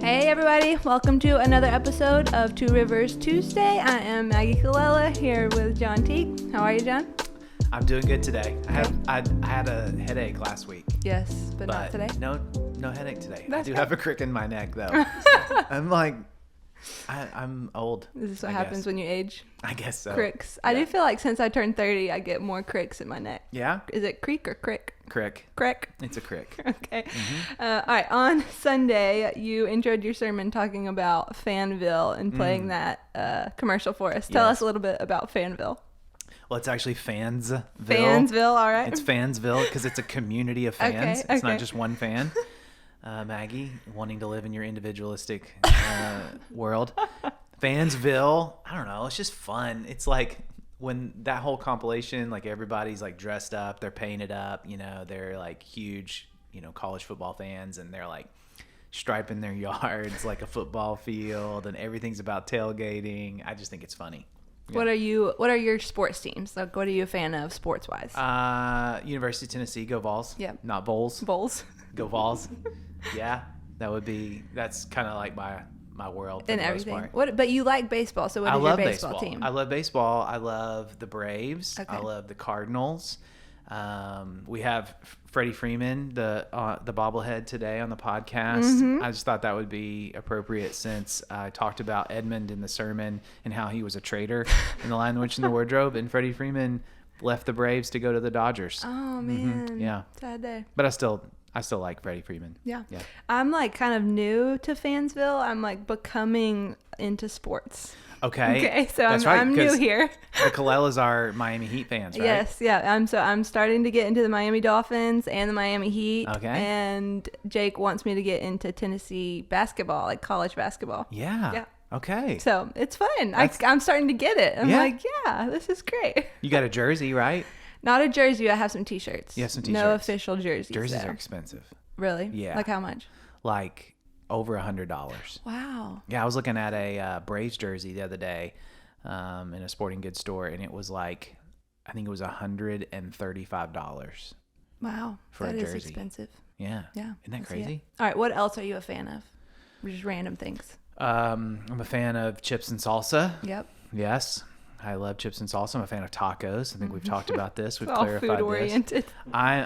Hey everybody, welcome to another episode of Two Rivers Tuesday. I am Maggie Colella here with John Teague. How are you, John? I'm doing good today. I had a headache last week. Yes, but not today. No headache today. That's I do good. have a crick in my neck though. I'm old. Is this what I happens guess. when you age? I guess so. Cricks. I do feel like since I turned 30, I get more cricks in my neck. Yeah? Is it creek or crick? Crick. Crick. It's a crick. Okay. All right. On Sunday, you introed your sermon talking about Fanville and playing that commercial for us. Tell us a little bit about Fanville. Well, it's actually Fansville. Fansville, all right. It's Fansville because it's a community of fans. Okay, It's okay. not just one fan. Maggie, wanting to live in your individualistic world. Fansville, I don't know. It's just fun. It's like when that whole compilation, like everybody's like dressed up, they're painted up, they're like huge, college football fans, and they're like striping their yards like a football field, and everything's about tailgating. I just think it's funny. What are your sports teams? Like, what are you a fan of sports wise? University of Tennessee, go Vols. Yep. Not Bowls. Bowls. Go Vols. Yeah, that's kind of like my world for And the everything. most part. But you like baseball, so what is your baseball team? I love baseball. I love the Braves. Okay. I love the Cardinals. We have Freddie Freeman, the bobblehead, today on the podcast. Mm-hmm. I just thought that would be appropriate since I talked about Edmund in the sermon and how he was a traitor in The Lion, the Witch, and the Wardrobe, and Freddie Freeman left the Braves to go to the Dodgers. Oh man. Yeah. Sad day. But I still like Freddie Freeman. Yeah. Yeah. I'm like kind of new to Fansville. I'm like becoming into sports. Okay. So That's right, I'm new 'cause here. The Colellas are Miami Heat fans, right? Yes, yeah. I'm starting to get into the Miami Dolphins and the Miami Heat. Okay. And Jake wants me to get into Tennessee basketball, like college basketball. Yeah. Yeah. Okay. So it's fun. I'm starting to get it. I'm Yeah. like, yeah, this is great. You got a jersey, right? Not a jersey. I have some T-shirts. You have some No T-shirts. official jerseys. Jerseys though. are expensive. Really? Yeah. Like how much? Like over $100. Wow. Yeah, I was looking at a Braves jersey the other day in a sporting goods store, and it was like, I think it was $135. Wow. For a That is jersey. expensive. Yeah. Yeah. Isn't that I see it. crazy? All right. What else are you a fan of? Just random things. I'm a fan of chips and salsa. Yep. Yes. I love chips and salsa. I'm a fan of tacos. I think we've talked about this. We've It's all clarified food this. oriented. I'm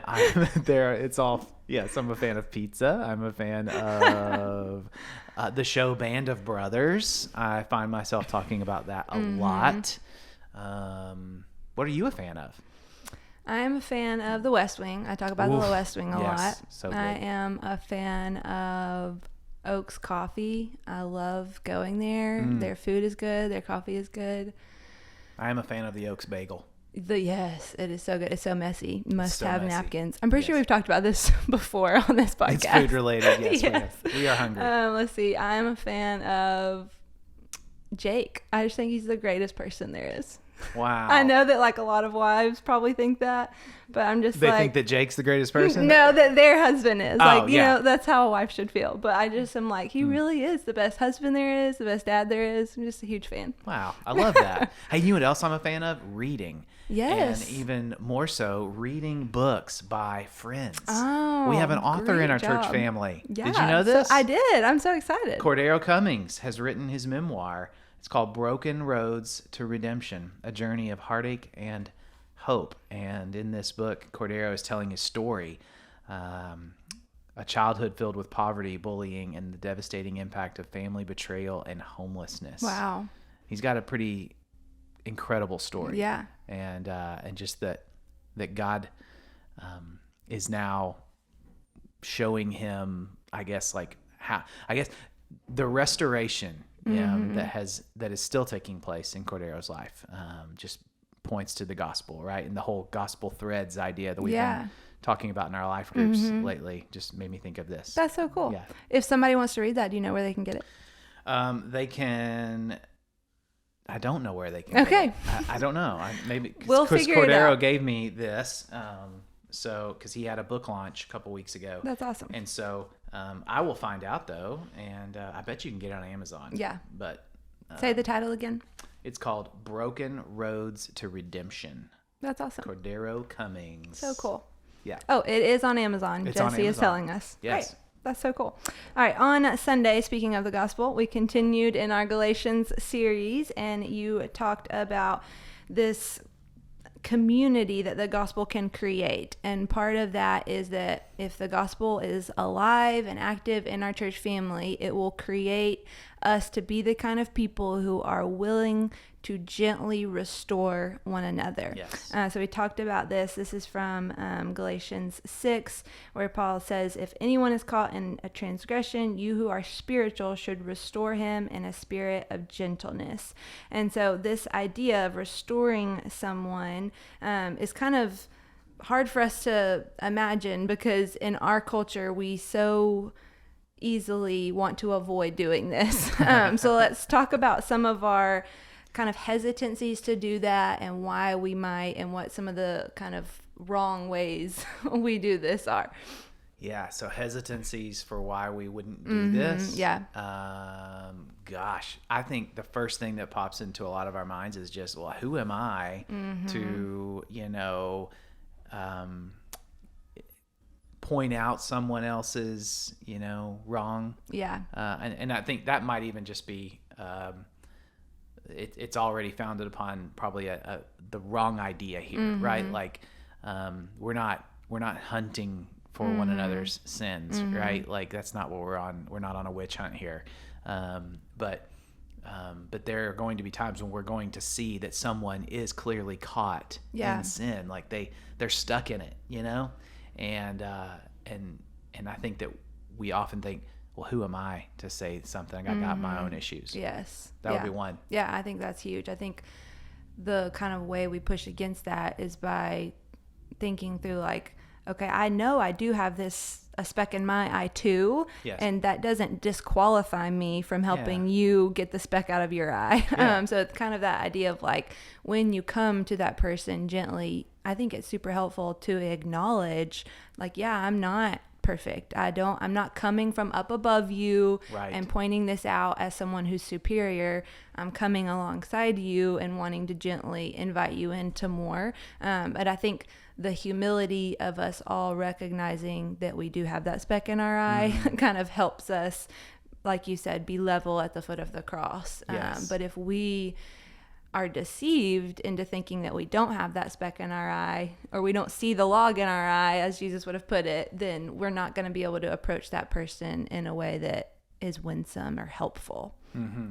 there. It's all, yes, I'm a fan of pizza. I'm a fan of the show Band of Brothers. I find myself talking about that a lot. What are you a fan of? I am a fan of The West Wing. I talk about Oof, the West Wing a yes, lot. so good. I am a fan of Oaks Coffee. I love going there. Their food is good. Their coffee is good. I am a fan of the Oaks Bagel. Yes, it is so good. It's so messy. You must so have messy. napkins. I'm pretty sure Yes. we've talked about this before on this podcast. It's food related. Yes, Yes. we are hungry. Let's see. I'm a fan of Jake. I just think he's the greatest person there is. Wow. I know that like a lot of wives probably think that, but I'm just They like, think that Jake's the greatest person? no, that their husband is. Oh, Like, you yeah. know, that's how a wife should feel. But I just am like, he really is the best husband there is, the best dad there is. I'm just a huge fan. Wow. I love that. Hey, you know what else I'm a fan of? Reading. Yes. And even more so, reading books by friends. Oh, We have an author great in our church job. family. Yeah. Did you know this? So I did. I'm so excited. Cordero Cummings has written his memoir. It's called Broken Roads to Redemption, a journey of heartache and hope. And in this book, Cordero is telling his story, a childhood filled with poverty, bullying, and the devastating impact of family betrayal and homelessness. Wow. He's got a pretty incredible story. Yeah. And just that God is now showing him, I guess, like how, I guess the restoration that is still taking place in Cordero's life just points to the gospel, right? And the whole gospel threads idea that we've been talking about in our life groups lately just made me think of this. That's so cool. Yeah. If somebody wants to read that, do you know where they can get it? They can. I don't know where they can. Okay. Get it. I don't know. Maybe We'll because figure it Cordero out. gave me this. So because he had a book launch a couple weeks ago. That's awesome. And so I will find out though, and I bet you can get it on Amazon. Yeah. But Say the title again. it's called Broken Roads to Redemption. That's awesome. Cordero Cummings. So cool. Yeah. Oh, it is on Amazon. It's on Jesse is Amazon. telling us. Yes. Great. That's so cool. All right. On Sunday, speaking of the gospel, we continued in our Galatians series, and you talked about this community that the gospel can create. And part of that is that if the gospel is alive and active in our church family, it will create us to be the kind of people who are willing to gently restore one another. Yes. So we talked about this. This is from Galatians 6, where Paul says, if anyone is caught in a transgression, you who are spiritual should restore him in a spirit of gentleness. And so this idea of restoring someone is kind of hard for us to imagine, because in our culture, we so easily want to avoid doing this. So let's talk about some of our kind of hesitancies to do that, and why we might, and what some of the kind of wrong ways we do this are. Yeah, so hesitancies for why we wouldn't do this. Yeah. Gosh, I think the first thing that pops into a lot of our minds is just, well, who am I to, point out someone else's, wrong. Yeah. And I think that might even just be, it's already founded upon probably the wrong idea here, right? Like, we're not hunting for one another's sins, right? Like, that's not what we're on. We're not on a witch hunt here. But there are going to be times when we're going to see that someone is clearly caught in sin, like they're stuck in it, and I think that we often think, well, who am I to say something? I got my own issues. Yes. That would be one. Yeah, I think that's huge. I think the kind of way we push against that is by thinking through, like, okay, I know I do have a speck in my eye too, yes. and that doesn't disqualify me from helping you get the speck out of your eye. Yeah. So it's kind of that idea of, like, when you come to that person gently, I think it's super helpful to acknowledge, like, yeah, I'm not perfect. I'm not coming from up above you and pointing this out as someone who's superior. I'm coming alongside you and wanting to gently invite you into more. But I think the humility of us all recognizing that we do have that speck in our eye kind of helps us, like you said, be level at the foot of the cross. Yes. But if we are deceived into thinking that we don't have that speck in our eye, or we don't see the log in our eye, as Jesus would have put it, then we're not going to be able to approach that person in a way that is winsome or helpful.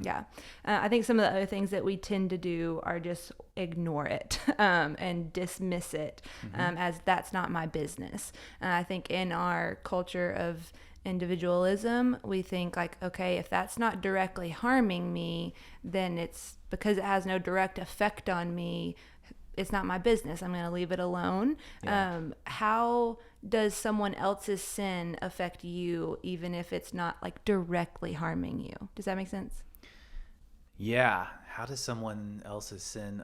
Yeah. I think some of the other things that we tend to do are just ignore it and dismiss it as that's not my business. I think in our culture of individualism, we think, like, okay, if that's not directly harming me, then it's because it has no direct effect on me, it's not my business. I'm going to leave it alone. Yeah. How does someone else's sin affect you, even if it's not, like, directly harming you? Does that make sense? Yeah. How does someone else's sin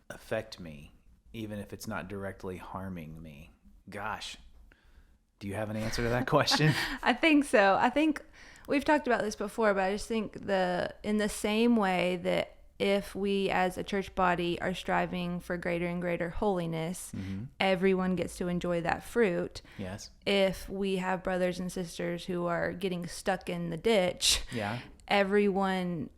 affect me, even if it's not directly harming me? Gosh. Do you have an answer to that question? I think so. I think we've talked about this before, but I just think in the same way that if we as a church body are striving for greater and greater holiness, everyone gets to enjoy that fruit. Yes. If we have brothers and sisters who are getting stuck in the ditch, everyone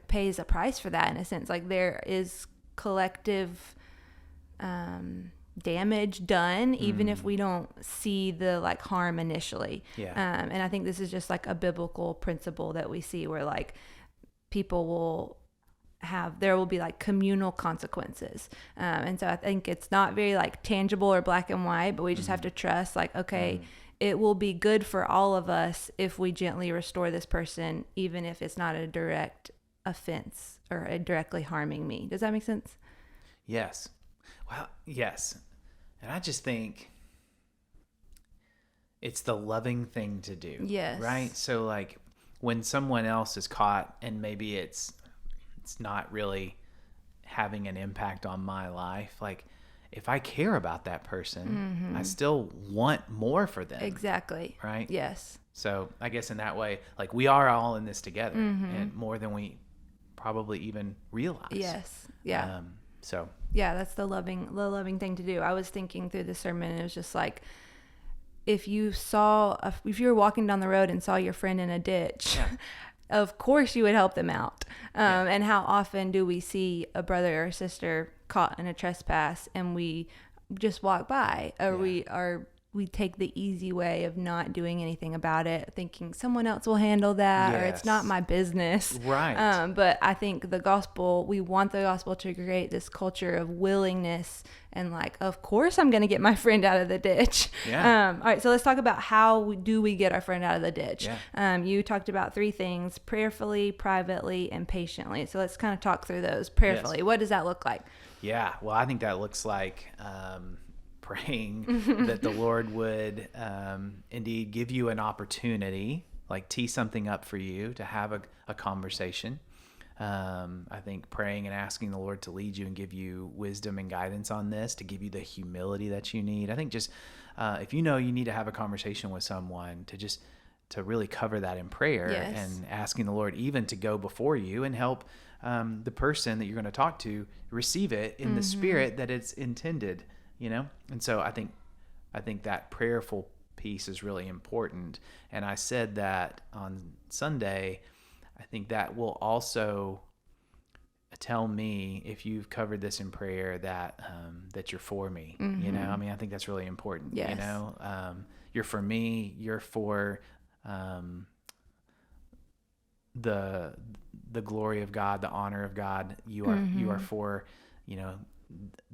pays a price for that, in a sense. Like, there is collective damage done, even if we don't see the, like, harm initially. And I think this is just, like, a biblical principle that we see, where, like, people there will be, like, communal consequences. And so I think it's not very, like, tangible or black and white, but we just have to trust, like, okay, it will be good for all of us if we gently restore this person, even if it's not a direct offense or directly harming me. Does that make sense? Yes. Well, yes. And I just think it's the loving thing to do. Yes. Right? So, like, when someone else is caught and maybe it's not really having an impact on my life, like, if I care about that person, I still want more for them. Exactly. Right? Yes. So I guess in that way, like, we are all in this together, and more than we probably even realize. Yes. Yeah. So. Yeah, that's the loving thing to do. I was thinking through the sermon, and it was just like, if you if you were walking down the road and saw your friend in a ditch, Yeah. of course you would help them out. Yeah. And how often do we see a brother or sister caught in a trespass and we just walk by, or we take the easy way of not doing anything about it, thinking someone else will handle that, or it's not my business. Right. But I think we want the gospel to create this culture of willingness and like, of course I'm going to get my friend out of the ditch. Yeah. All right, so let's talk about how do we get our friend out of the ditch. Yeah. You talked about 3 things: prayerfully, privately, and patiently. So let's kind of talk through those. Prayerfully, What does that look like? Yeah. Well, I think that looks like praying that the Lord would indeed give you an opportunity, like tee something up for you to have a conversation. I think praying and asking the Lord to lead you and give you wisdom and guidance on this, to give you the humility that you need. I think just if you know you need to have a conversation with someone, to really cover that in prayer. Yes. And asking the Lord even to go before you and help the person that you're going to talk to receive it in the spirit that it's intended. And so I think that prayerful piece is really important. And I said that on Sunday. I think that will also tell me, if you've covered this in prayer, that that you're for me. I mean, I think that's really important. Yes. You're for me. You're for the glory of God, the honor of God. You are for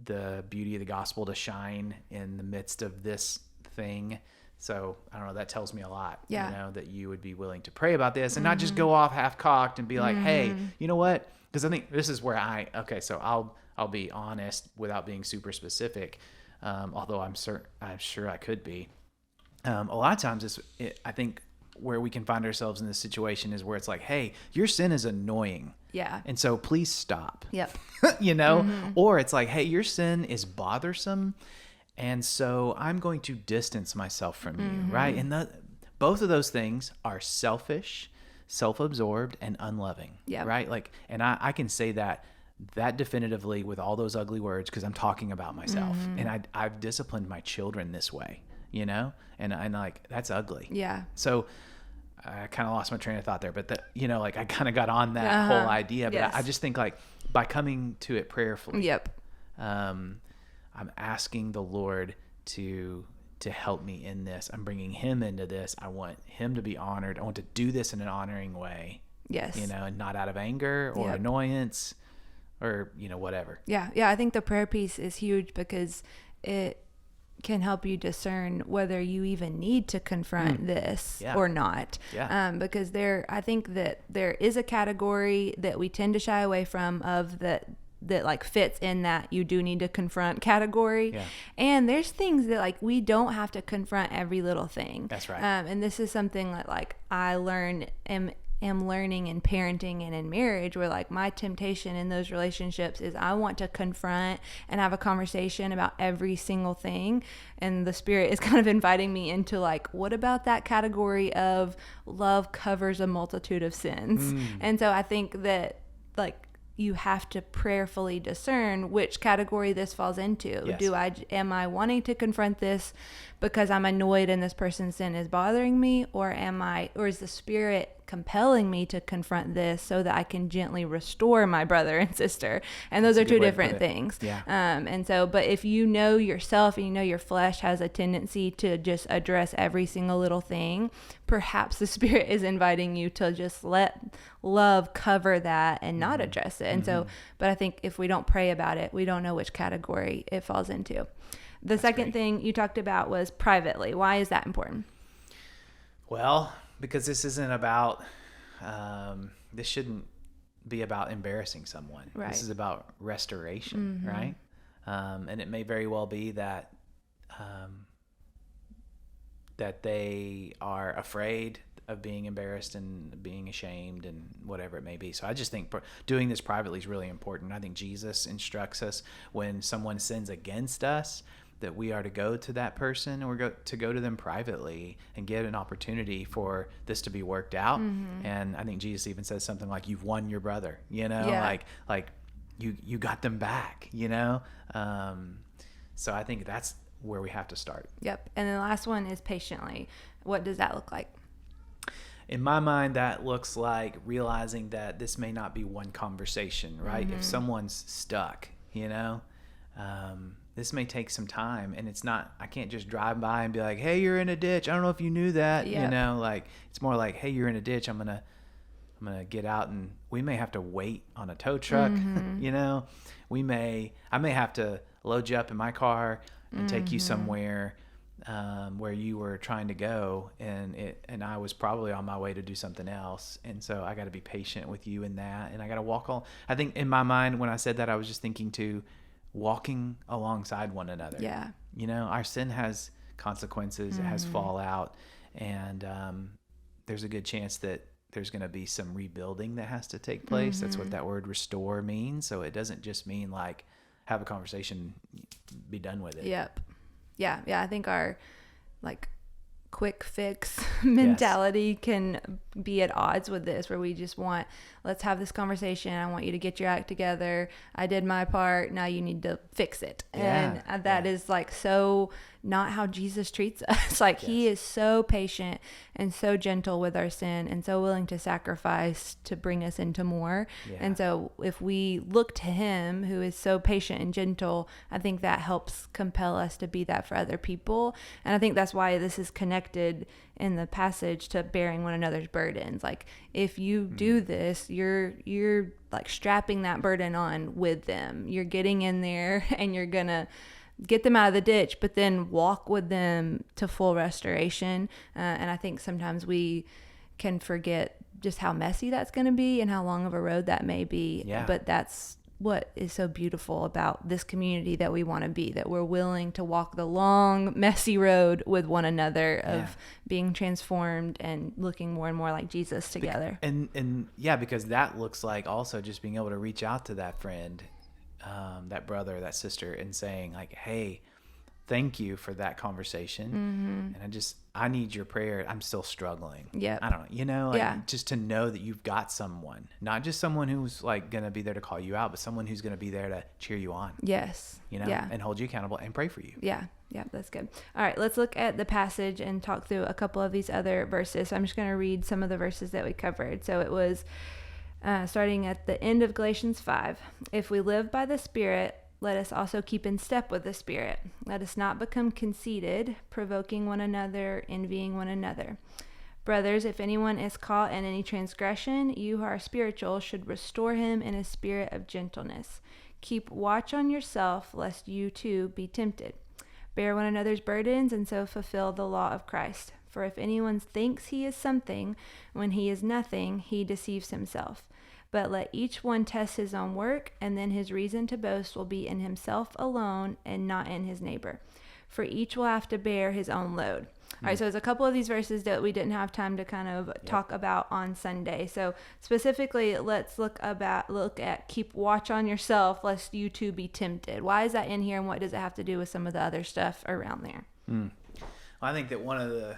the beauty of the gospel to shine in the midst of this thing. So I don't know, that tells me a lot, that you would be willing to pray about this and not just go off half cocked and be like, hey, you know what? Because I think this is where so I'll be honest without being super specific. Although I'm sure I could be. A lot of times I think where we can find ourselves in this situation is where it's like, hey, your sin is annoying. Yeah. And so please stop. Yep. Or it's like, hey, your sin is bothersome. And so I'm going to distance myself from you. Right. And both of those things are selfish, self-absorbed, and unloving. Yep. Right. Like, and I can say that definitively with all those ugly words, because I'm talking about myself. And I've disciplined my children this way, and I'm like, that's ugly. Yeah. So I kind of lost my train of thought there, but I kind of got on that whole idea, but Yes. I just think like by coming to it prayerfully, Yep. I'm asking the Lord to help me in this. I'm bringing him into this. I want him to be honored. I want to do this in an honoring way. Yes. And not out of anger or annoyance or, whatever. Yeah. Yeah. I think the prayer piece is huge because it can help you discern whether you even need to confront this or not. Yeah. Because I think that there is a category that we tend to shy away from of that like fits in that you do need to confront category. Yeah. And there's things that like we don't have to confront every little thing. That's right. And this is something that like I am learning in parenting and in marriage, where like my temptation in those relationships is I want to confront and have a conversation about every single thing, and the Spirit is kind of inviting me into like, what about that category of love covers a multitude of sins? And so I think that like you have to prayerfully discern which category this falls into. Yes. Am I wanting to confront this because I'm annoyed and this person's sin is bothering me, or is the Spirit compelling me to confront this so that I can gently restore my brother and sister? And those are two different things. Yeah. And so, but if you know yourself and you know your flesh has a tendency to just address every single little thing, perhaps the Spirit is inviting you to just let love cover that and not address it. And so, but I think if we don't pray about it, we don't know which category it falls into. The second thing you talked about was privately. Why is that important? Well, because this isn't about, this shouldn't be about embarrassing someone. Right. This is about restoration, right? And it may very well be that that they are afraid of being embarrassed and being ashamed and whatever it may be. So I just think doing this privately is really important. I think Jesus instructs us when someone sins against us that we are to go to that person or to go to them privately and get an opportunity for this to be worked out. And I think Jesus even says something like, you've won your brother, like you got them back, So I think where we have to start. Yep. And the last one is patiently. What does that look like? In my mind, that looks like realizing that this may not be one conversation, right? If someone's stuck, this may take some time, and it's not, I can't just drive by and be like, hey, you're in a ditch. I don't know if you knew that, like it's more like, hey, you're in a ditch. I'm going to get out, and we may have to wait on a tow truck. I may have to load you up in my car and take you somewhere where you were trying to go, and I was probably on my way to do something else, and so I got to be patient with you in that, and I got to walk on. I think in my mind when I said that, I was just thinking to walking alongside one another. Yeah. Our sin has consequences. It has fallout, and there's a good chance that there's going to be some rebuilding that has to take place. That's what that word restore means. So it doesn't just mean like have a conversation, be done with it. Yep. Yeah. I think our like quick fix mentality can be at odds with this, where we just want, let's have this conversation. I want you to get your act together. I did my part. Now you need to fix it. And that is like so not how Jesus treats us. Like he is so patient and so gentle with our sin and so willing to sacrifice to bring us into more. And so if we look to him, who is so patient and gentle, I think that helps compel us to be that for other people. And I think that's why this is connected in the passage to bearing one another's burdens. Like if you do this, you're like strapping that burden on with them. You're getting in there and you're gonna get them out of the ditch, but then walk with them to full restoration. And I think sometimes we can forget just how messy that's going to be and how long of a road that may be. But that's what is so beautiful about this community that we want to be, that we're willing to walk the long, messy road with one another of being transformed and looking more and more like Jesus together. And because that looks like also just being able to reach out to that friend, that brother, that sister, and saying like, hey, thank you for that conversation. And I need your prayer. I'm still struggling. I don't know, just to know that you've got someone, not just someone who's like going to be there to call you out, but someone who's going to be there to cheer you on. And hold you accountable and pray for you. Yeah, that's good. All right, let's look at the passage and talk through a couple of these other verses. So I'm just going to read some of the verses that we covered. So it was starting at the end of Galatians 5. If we live by the Spirit, let us also keep in step with the Spirit. Let us not become conceited, provoking one another, envying one another. Brothers, if anyone is caught in any transgression, you who are spiritual should restore him in a spirit of gentleness. Keep watch on yourself, lest you too be tempted. Bear one another's burdens, and so fulfill the law of Christ. For if anyone thinks he is something when he is nothing, he deceives himself. But let each one test his own work, and then his reason to boast will be in himself alone and not in his neighbor. For each will have to bear his own load. All right, so there's a couple of these verses that we didn't have time to kind of talk about on Sunday. So specifically, let's look at keep watch on yourself, lest you too be tempted. Why is that in here, and what does it have to do with some of the other stuff around there? Well, I think that one of the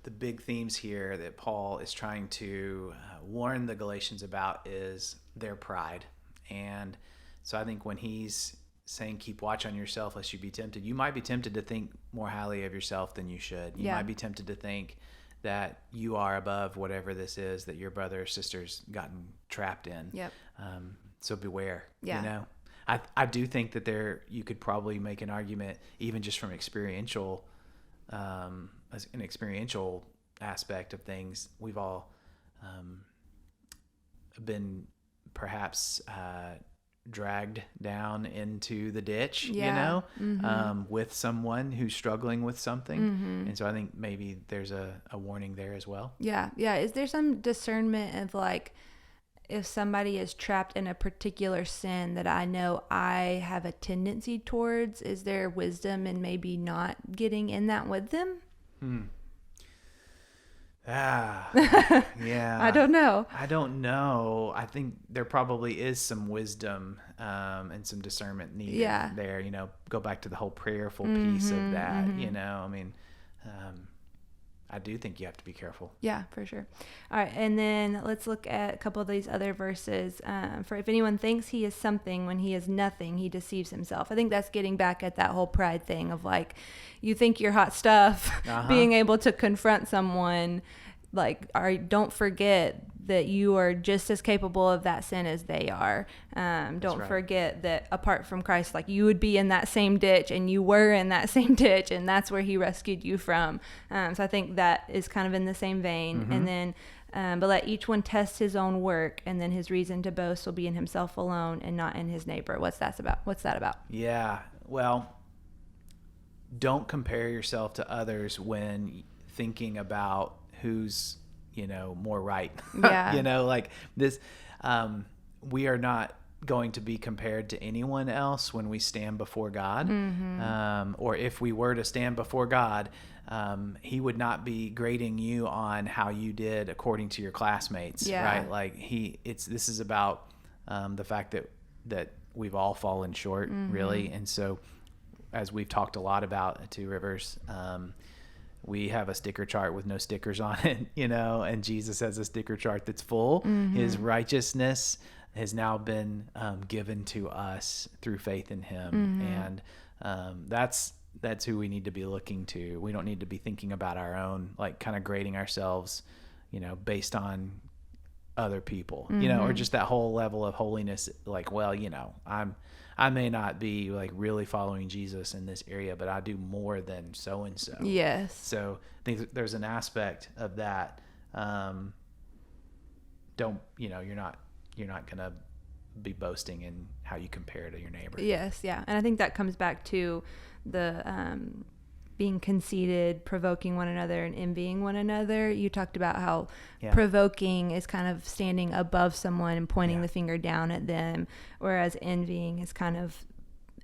big themes here that Paul is trying to warn the Galatians about is their pride. And so I think when he's saying keep watch on yourself lest you be tempted, you might be tempted to think more highly of yourself than you should. You might be tempted to think that you are above whatever this is that your brother or sister's gotten trapped in. So beware. I do think that you could probably make an argument, even just from an experiential aspect of things. We've all been perhaps dragged down into the ditch, with someone who's struggling with something. And so I think maybe there's a warning there as well. Is there some discernment of like, if somebody is trapped in a particular sin that I know I have a tendency towards, is there wisdom in maybe not getting in that with them? I don't know. I think there probably is some wisdom and some discernment needed there. Go back to the whole prayerful piece of that. I mean, I do think you have to be careful. Yeah, for sure. All right, and then let's look at a couple of these other verses. For if anyone thinks he is something when he is nothing, he deceives himself. I think that's getting back at that whole pride thing of like, you think you're hot stuff, being able to confront someone, like, don't forget that you are just as capable of that sin as they are. Don't forget that apart from Christ, like, you would be in that same ditch, and you were in that same ditch, and that's where he rescued you from. So I think that is kind of in the same vein. And then, but let each one test his own work, and then his reason to boast will be in himself alone and not in his neighbor. What's that about? Yeah. Well, don't compare yourself to others when thinking about who's, more right. Yeah. Like this, we are not going to be compared to anyone else when we stand before God. Or if we were to stand before God, he would not be grading you on how you did according to your classmates, right? Like this is about, the fact that we've all fallen short, really. And so, as we've talked a lot about at Two Rivers, we have a sticker chart with no stickers on it, and Jesus has a sticker chart that's full. His righteousness has now been given to us through faith in him. And that's who we need to be looking to. We don't need to be thinking about our own, like, kind of grading ourselves, based on other people, or just that whole level of holiness. Like, well, I may not be like really following Jesus in this area, but I do more than so and so. Yes. So I think there's an aspect of that. You're not gonna be boasting in how you compare to your neighbor. Yes, yeah, and I think that comes back to the being conceited, provoking one another, and envying one another. You talked about how provoking is kind of standing above someone and pointing the finger down at them, whereas envying is kind of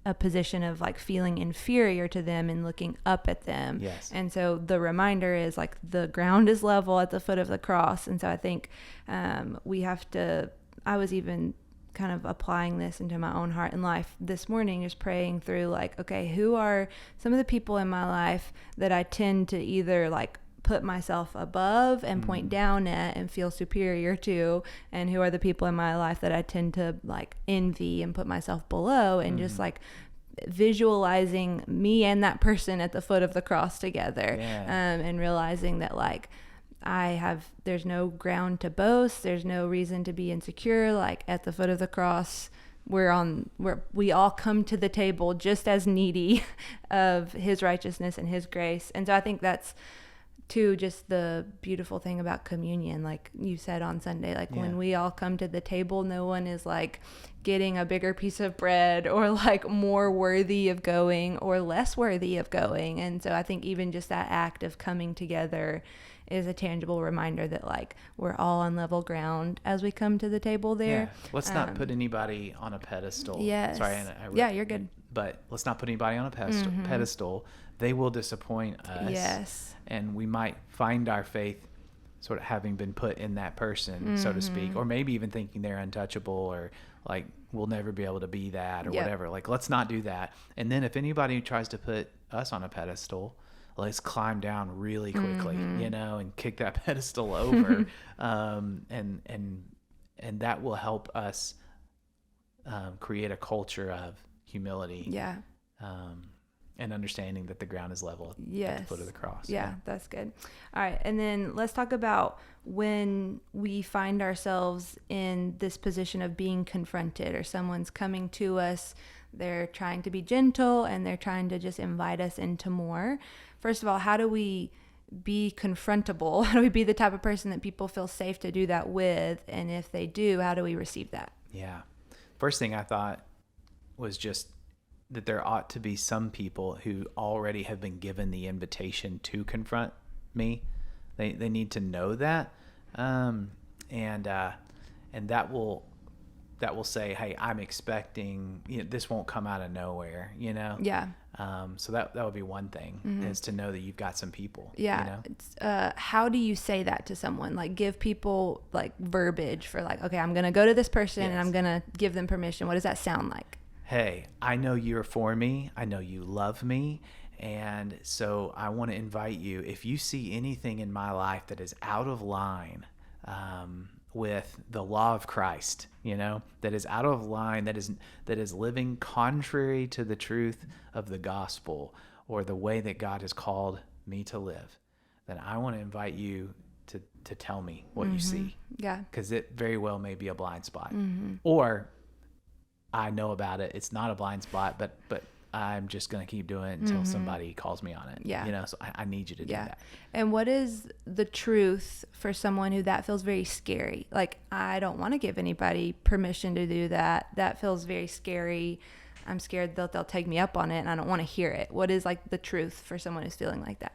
a position of like feeling inferior to them and looking up at them. Yes. And so the reminder is like the ground is level at the foot of the cross. And so I think we have to, I was even kind of applying this into my own heart and life this morning, just praying through like, okay, who are some of the people in my life that I tend to either like put myself above and point down at and feel superior to, and who are the people in my life that I tend to like envy and put myself below, and just like visualizing me and that person at the foot of the cross together. And realizing that like there's no ground to boast. There's no reason to be insecure. Like at the foot of the cross, we all come to the table just as needy of his righteousness and his grace. And so I think that's too just the beautiful thing about communion. Like you said on Sunday, like when we all come to the table, no one is like getting a bigger piece of bread or like more worthy of going or less worthy of going. And so I think even just that act of coming together is a tangible reminder that like we're all on level ground as we come to the table there. Yeah. Let's not put anybody on a pedestal. Yes. Sorry, yeah, you're good. But let's not put anybody on a pedestal. They will disappoint us. Yes. And we might find our faith sort of having been put in that person, so to speak, or maybe even thinking they're untouchable or like we'll never be able to be that or whatever. Like, let's not do that. And then if anybody tries to put us on a pedestal, let's climb down really quickly, and kick that pedestal over. And that will help us create a culture of humility. Yeah. And understanding that the ground is level at the foot of the cross. Yeah, that's good. All right. And then let's talk about when we find ourselves in this position of being confronted, or someone's coming to us, they're trying to be gentle and they're trying to just invite us into more. First of all, how do we be confrontable? How do we be the type of person that people feel safe to do that with? And if they do, how do we receive that? Yeah. First thing I thought was just that there ought to be some people who already have been given the invitation to confront me. They need to know that, and that will say, hey, I'm expecting, this won't come out of nowhere, Yeah. So that would be one thing, is to know that you've got some people. Yeah. How do you say that to someone? Like, give people like verbiage for like, okay, I'm gonna go to this person and I'm gonna give them permission. What does that sound like? Hey, I know you're for me. I know you love me. And so I want to invite you, if you see anything in my life that is out of line with the law of Christ, that is out of line, that is living contrary to the truth of the gospel or the way that God has called me to live, then I want to invite you to tell me what you see. Yeah. Because it very well may be a blind spot. Or I know about it. It's not a blind spot, but I'm just going to keep doing it until somebody calls me on it. Yeah. So I need you to do that. And what is the truth for someone who that feels very scary? Like, I don't want to give anybody permission to do that. That feels very scary. I'm scared that they'll take me up on it and I don't want to hear it. What is like the truth for someone who's feeling like that?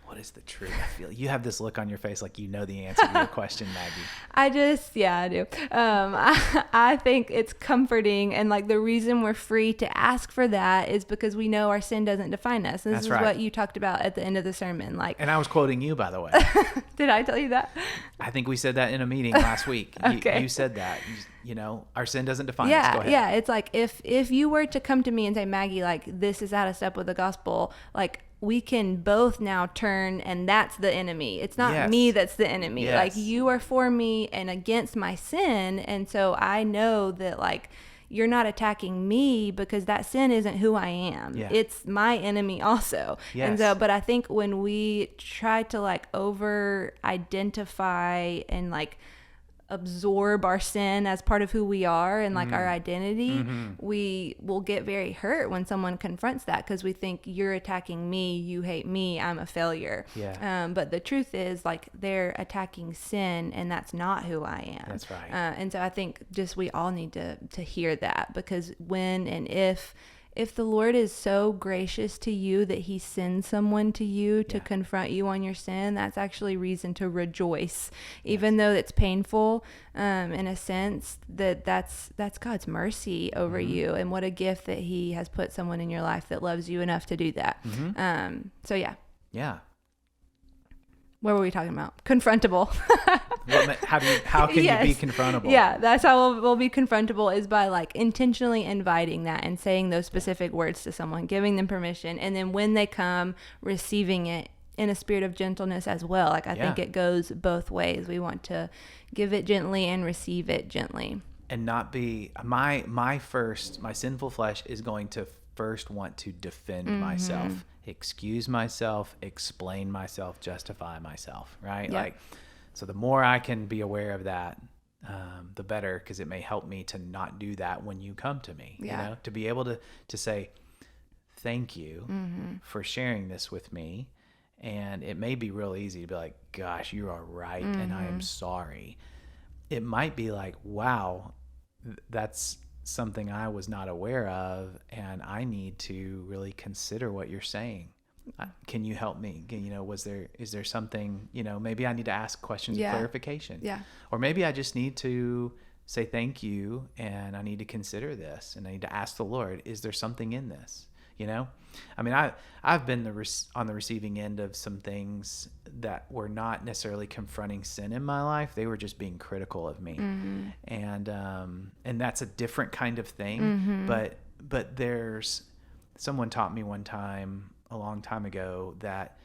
What is the truth? I feel you have this look on your face like you know the answer to your question, Maggie. I do. I think it's comforting, and like the reason we're free to ask for that is because we know our sin doesn't define us. This That's is right. what you talked about at the end of the sermon. And I was quoting you, by the way. Did I tell you that? I think we said that in a meeting last week. Okay. You said that. Our sin doesn't define us. Go ahead. Yeah. It's like if you were to come to me and say, Maggie, like this is out of step with the gospel, like we can both now turn, and that's the enemy. It's not me that's the enemy. Yes. Like you are for me and against my sin. And so I know that like you're not attacking me because that sin isn't who I am. Yeah. It's my enemy also. Yes. And so, but I think when we try to like over identify and like absorb our sin as part of who we are and like our identity, we will get very hurt when someone confronts that because we think you're attacking me, you hate me, I'm a failure. But the truth is like they're attacking sin and that's not who I am. That's right. And so I think just we all need to hear that, because when and if the Lord is so gracious to you that he sends someone to you to confront you on your sin, that's actually reason to rejoice, even though it's painful, in a sense that's God's mercy over you. And what a gift that he has put someone in your life that loves you enough to do that. So yeah. Yeah. What were we talking about? Confrontable. How can you be confrontable? Yeah, that's how we'll be confrontable, is by like intentionally inviting that and saying those specific words to someone, giving them permission, and then when they come, receiving it in a spirit of gentleness as well. Like I think it goes both ways. We want to give it gently and receive it gently. And not be my sinful flesh is going to first want to defend myself, excuse myself, explain myself, justify myself, right? Like, so the more I can be aware of that, the better, because it may help me to not do that when you come to me, to be able to say, thank you for sharing this with me. And it may be real easy to be like, gosh, you are right. And I am sorry. It might be like, wow, that's something I was not aware of, and I need to really consider what you're saying. Can you help me? Is there something, maybe I need to ask questions of clarification. Or maybe I just need to say thank you, and I need to consider this, and I need to ask the Lord, is there something in this? I mean, I've been on the receiving end of some things that were not necessarily confronting sin in my life. They were just being critical of me. And that's a different kind of thing. But someone taught me one time, a long time ago, that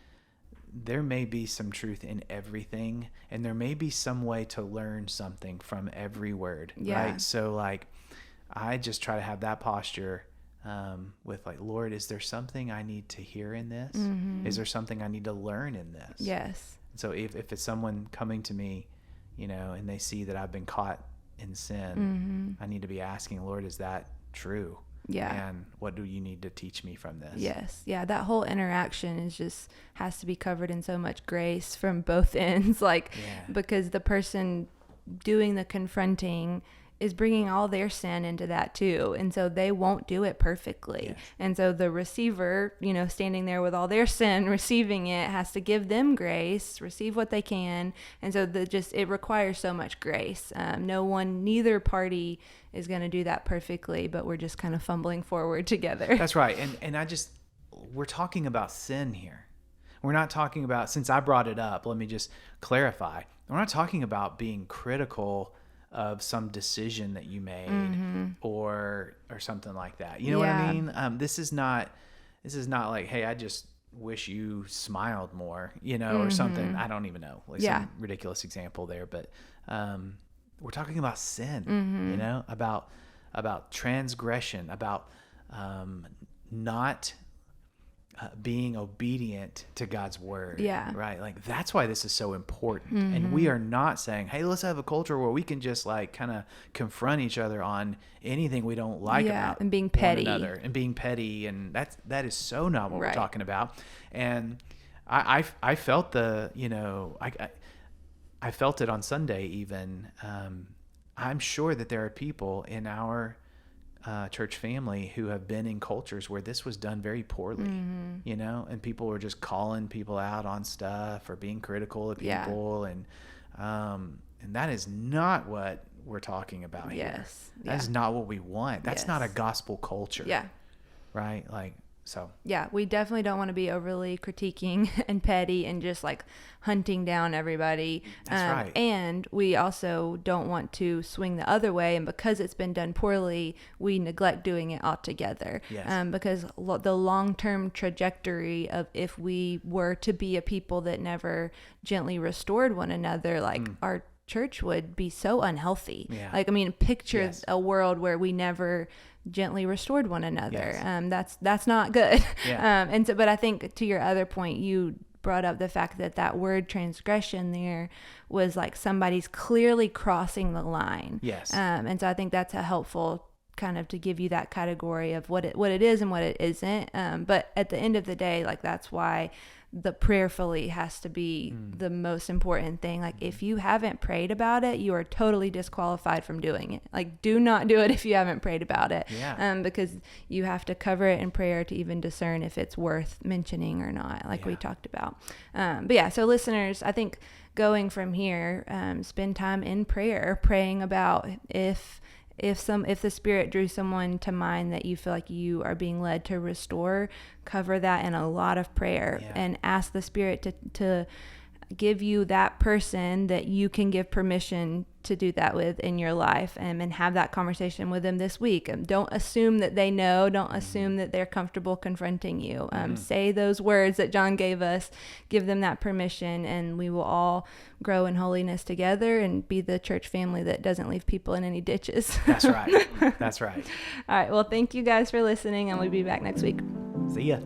there may be some truth in everything, and there may be some way to learn something from every word. Right? So like, I just try to have that posture with like, Lord, is there something I need to hear in this? Is there something I need to learn in this? Yes. So if it's someone coming to me, and they see that I've been caught in sin, I need to be asking, Lord, is that true? And what do you need to teach me from this? Yes. Yeah. That whole interaction has to be covered in so much grace from both ends. Because the person doing the confronting is bringing all their sin into that too. And so they won't do it perfectly. Yes. And so the receiver, standing there with all their sin, receiving it, has to give them grace, receive what they can. And so it requires so much grace. Neither party is going to do that perfectly, but we're just kind of fumbling forward together. That's right. And we're talking about sin here. We're not talking about, since I brought it up, let me just clarify. We're not talking about being critical of some decision that you made or something like that. You know what I mean? This is not, this is not like, hey, I just wish you smiled more, or something. I don't even know, like some ridiculous example there, but we're talking about sin, about transgression, about not being obedient to God's word. Yeah. Right. Like that's why this is so important. And we are not saying, hey, let's have a culture where we can just like kind of confront each other on anything we don't like about and being petty. one another and being petty. And that is so not what we're talking about. And I felt I felt it on Sunday even. I'm sure that there are people in our church family who have been in cultures where this was done very poorly, and people were just calling people out on stuff or being critical of people. And that is not what we're talking about here. That is not what we want. That's not a gospel culture. Right. Like, so. Yeah, we definitely don't want to be overly critiquing and petty and just like hunting down everybody. That's right. And we also don't want to swing the other way. And because it's been done poorly, we neglect doing it altogether. Because the long-term trajectory of if we were to be a people that never gently restored one another, like our church would be so unhealthy. Like, I mean, picture a world where we never gently restored one another. That's not good. And so, but I think to your other point, you brought up the fact that word transgression there was like somebody's clearly crossing the line. And so I think that's a helpful kind of to give you that category of what it is and what it isn't. But at the end of the day, like that's why the prayerfully has to be the most important thing. Like if you haven't prayed about it, you are totally disqualified from doing it. Like do not do it if you haven't prayed about it. Because you have to cover it in prayer to even discern if it's worth mentioning or not, like we talked about. So listeners, I think going from here, spend time in prayer, praying about if the Spirit drew someone to mind that you feel like you are being led to restore, cover that in a lot of prayer and ask the Spirit to give you that person that you can give permission to do that with in your life, and have that conversation with them this week. Don't assume that they know. Don't assume that they're comfortable confronting you. Say those words that John gave us. Give them that permission, and we will all grow in holiness together and be the church family that doesn't leave people in any ditches. That's right. That's right. All right. Well, thank you guys for listening, and we'll be back next week. See ya.